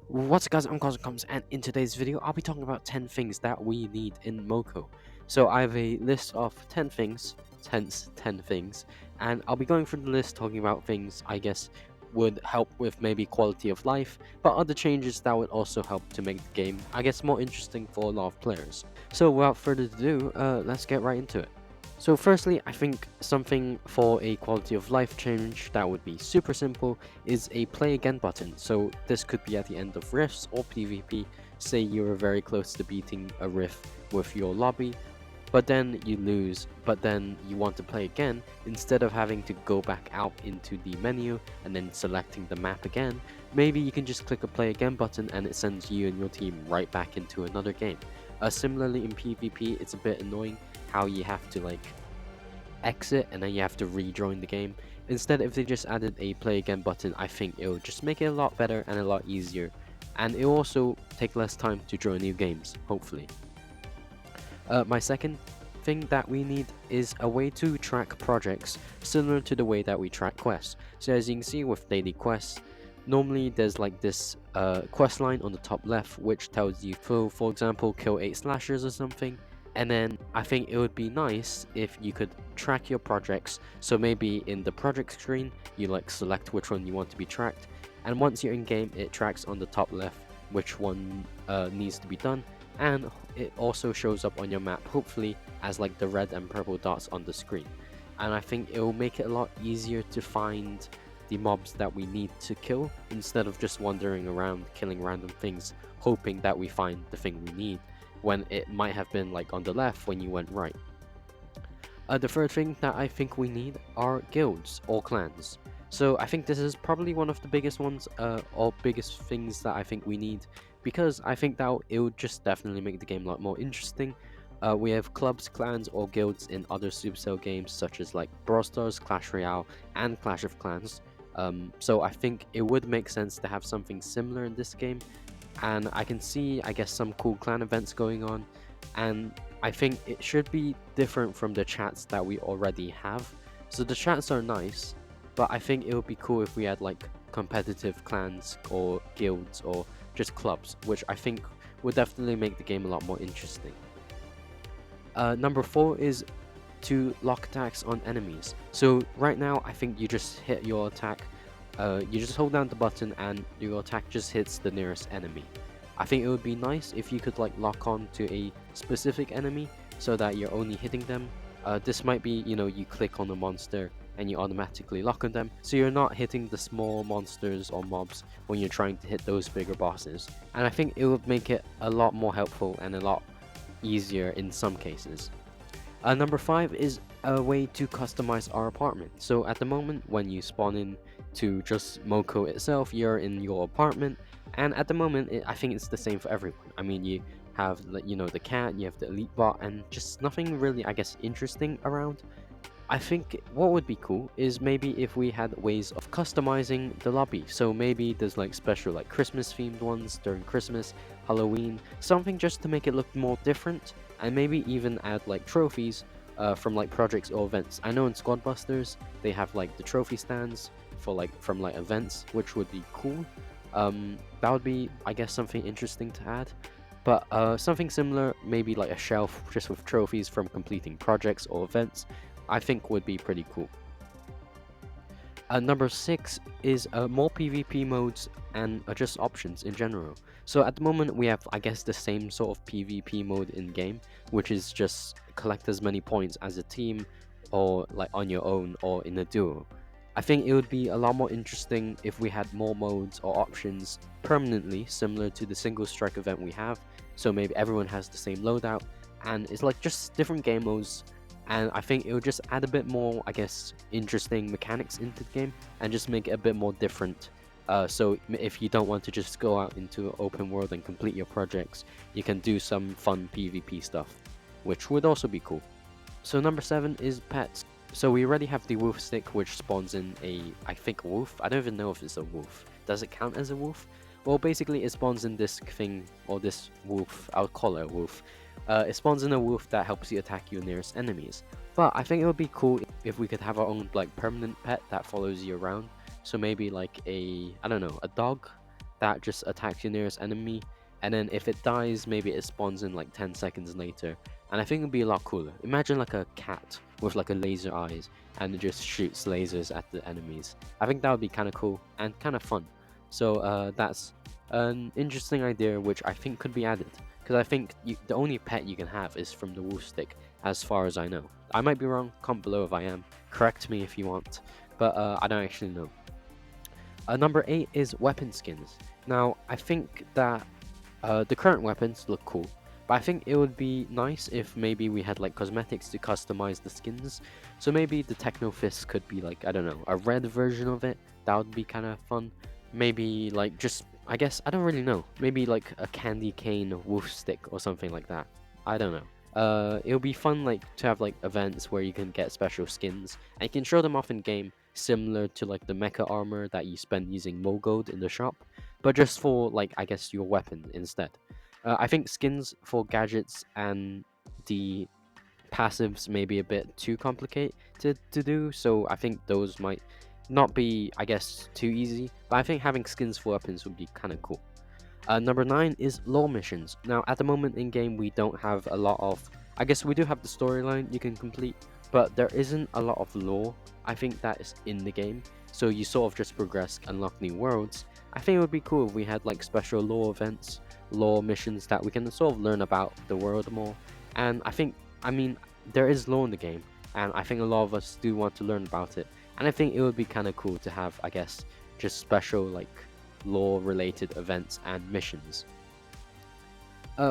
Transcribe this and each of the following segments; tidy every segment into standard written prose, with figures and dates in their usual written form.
What's up guys, I'm Comes, and in today's video I'll be talking about 10 things that we need in Moko. So I have a list of 10 things, hence 10 things, and I'll be going through the list talking about things I guess would help with maybe quality of life, but other changes that would also help to make the game, I guess, more interesting for a lot of players. So without further ado, let's get right into it. So firstly, I think something for a quality of life change that would be super simple is a play again button. So this could be at the end of rifts or PvP. Say you were very close to beating a rift with your lobby, but then you lose, but then you want to play again. Instead of having to go back out into the menu and then selecting the map again, maybe you can just click a play again button and it sends you and your team right back into another game. Similarly in PvP, it's a bit annoying how you have to like exit and then you have to rejoin the game. Instead, if they just added a play again button, I think it would just make it a lot better and a lot easier, and it will also take less time to join new games, hopefully. My second thing that we need is a way to track projects similar to the way that we track quests. So as you can see with daily quests, normally there's like this quest line on the top left which tells you, for example, kill 8 slashers or something. And then I think it would be nice if you could track your projects. So maybe in the project screen, you like select which one you want to be tracked. And once you're in game, it tracks on the top left which one needs to be done. And it also shows up on your map, hopefully, as like the red and purple dots on the screen. And I think it will make it a lot easier to find the mobs that we need to kill instead of just wandering around killing random things, hoping that we find the thing we need when it might have been like on the left when you went right. The third thing that I think we need are guilds or clans. So I think this is probably one of the biggest ones, or biggest things that I think we need, because I think that it would just definitely make the game a lot more interesting. We have clubs, clans, or guilds in other Supercell games such as like Brawl Stars, Clash Royale, and Clash of Clans. So I think it would make sense to have something similar in this game, and I can see, I guess, some cool clan events going on, and I think it should be different from the chats that we already have. So the chats are nice, but I think it would be cool if we had like competitive clans or guilds or just clubs, which I think would definitely make the game a lot more interesting. Number 4 is to lock attacks on enemies. So right now, I think you just hit your attack, you just hold down the button and your attack just hits the nearest enemy. I think it would be nice if you could like lock on to a specific enemy so that you're only hitting them. This might be, you click on a monster and you automatically lock on them, so you're not hitting the small monsters or mobs when you're trying to hit those bigger bosses. And I think it would make it a lot more helpful and a lot easier in some cases. Number 5 is a way to customize our apartment. So at the moment, when you spawn in to just Moko itself, you're in your apartment, and at the moment, I think it's the same for everyone. I mean, you have the cat, you have the elite bot, and just nothing really, I guess, interesting around. I think what would be cool is maybe if we had ways of customizing the lobby. So maybe there's like special like Christmas themed ones during Christmas, Halloween, something just to make it look more different, and maybe even add like trophies from like projects or events. I know in Squad Busters they have like the trophy stands for like from like events, which would be cool. That would be, I guess, something interesting to add. But something similar, maybe like a shelf just with trophies from completing projects or events, I think would be pretty cool. Number 6 is more PvP modes and just options in general. So at the moment we have, I guess, the same sort of PvP mode in game, which is just collect as many points as a team or like on your own or in a duo. I think it would be a lot more interesting if we had more modes or options permanently similar to the single strike event we have. So maybe everyone has the same loadout and it's like just different game modes, and I think it would just add a bit more, I guess, interesting mechanics into the game and just make it a bit more different. So if you don't want to just go out into open world and complete your projects, you can do some fun PvP stuff, which would also be cool. So number 7 is pets. So we already have the wolf stick, which spawns in I think, a wolf. I don't even know if it's a wolf. Does it count as a wolf? Well, basically it spawns in this thing, or this wolf, I'll call it a wolf. It spawns in a wolf that helps you attack your nearest enemies. But I think it would be cool if we could have our own like permanent pet that follows you around. So maybe like I don't know, a dog that just attacks your nearest enemy, and then if it dies, maybe it spawns in like 10 seconds later. And I think it'd be a lot cooler. Imagine like a cat with like a laser eyes and it just shoots lasers at the enemies. I think that would be kind of cool and kind of fun. So that's an interesting idea which I think could be added, because I think the only pet you can have is from the wolf stick, as far as I know. I might be wrong, comment below if I am, correct me if you want, but I don't actually know. Number 8 is weapon skins. Now, I think that the current weapons look cool, but I think it would be nice if maybe we had like cosmetics to customize the skins. So maybe the Techno Fist could be like, I don't know, a red version of it. That would be kind of fun. Maybe like just, I guess, I don't really know. Maybe like a candy cane wolf stick or something like that. I don't know. It'll be fun like to have like events where you can get special skins and you can show them off in game, similar to like the mecha armor that you spend using Mogold in the shop, but just for like, I guess, your weapon instead. I think skins for gadgets and the passives may be a bit too complicated to do, so I think those might not be, I guess, too easy, but I think having skins for weapons would be kind of cool. Number 9 is lore missions. Now, at the moment in game, we don't have a lot of. I guess we do have the storyline you can complete, but there isn't a lot of lore. I think that is in the game, so you sort of just progress, unlock new worlds. I think it would be cool if we had like special lore events, lore missions that we can sort of learn about the world more. And I mean, there is lore in the game, and I think a lot of us do want to learn about it. And I think it would be kind of cool to have, I guess, just special like lore related events and missions.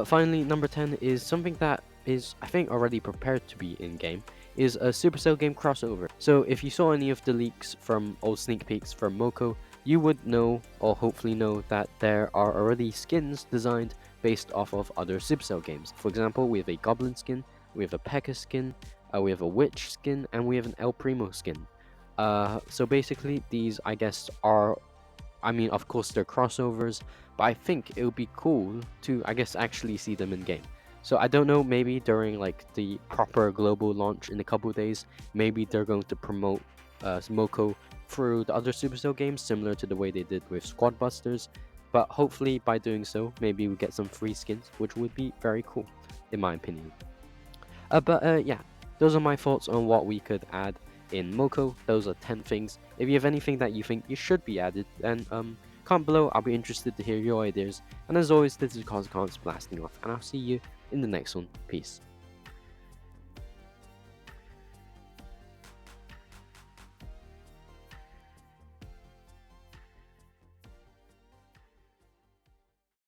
Finally, number 10 is something that is, I think, already prepared to be in game, is a Supercell game crossover. So if you saw any of the leaks from old sneak peeks from Moko, you would know, or hopefully know, that there are already skins designed based off of other Supercell games. For example, we have a Goblin skin, we have a P.E.K.K.A skin, we have a Witch skin, and we have an El Primo skin. So basically, these, I guess, are, I mean, of course, they're crossovers, but I think it would be cool to, I guess, actually see them in game. So I don't know, maybe during like the proper global launch in a couple days, maybe they're going to promote Moko through the other Supercell games, similar to the way they did with Squad Busters. But hopefully, by doing so, maybe we get some free skins, which would be very cool, in my opinion. Yeah, those are my thoughts on what we could add in Moko. Those are 10 things. If you have anything that you think you should be added, then comment below. I'll be interested to hear your ideas. And as always, this is Consequence blasting off, and I'll see you in the next one. Peace.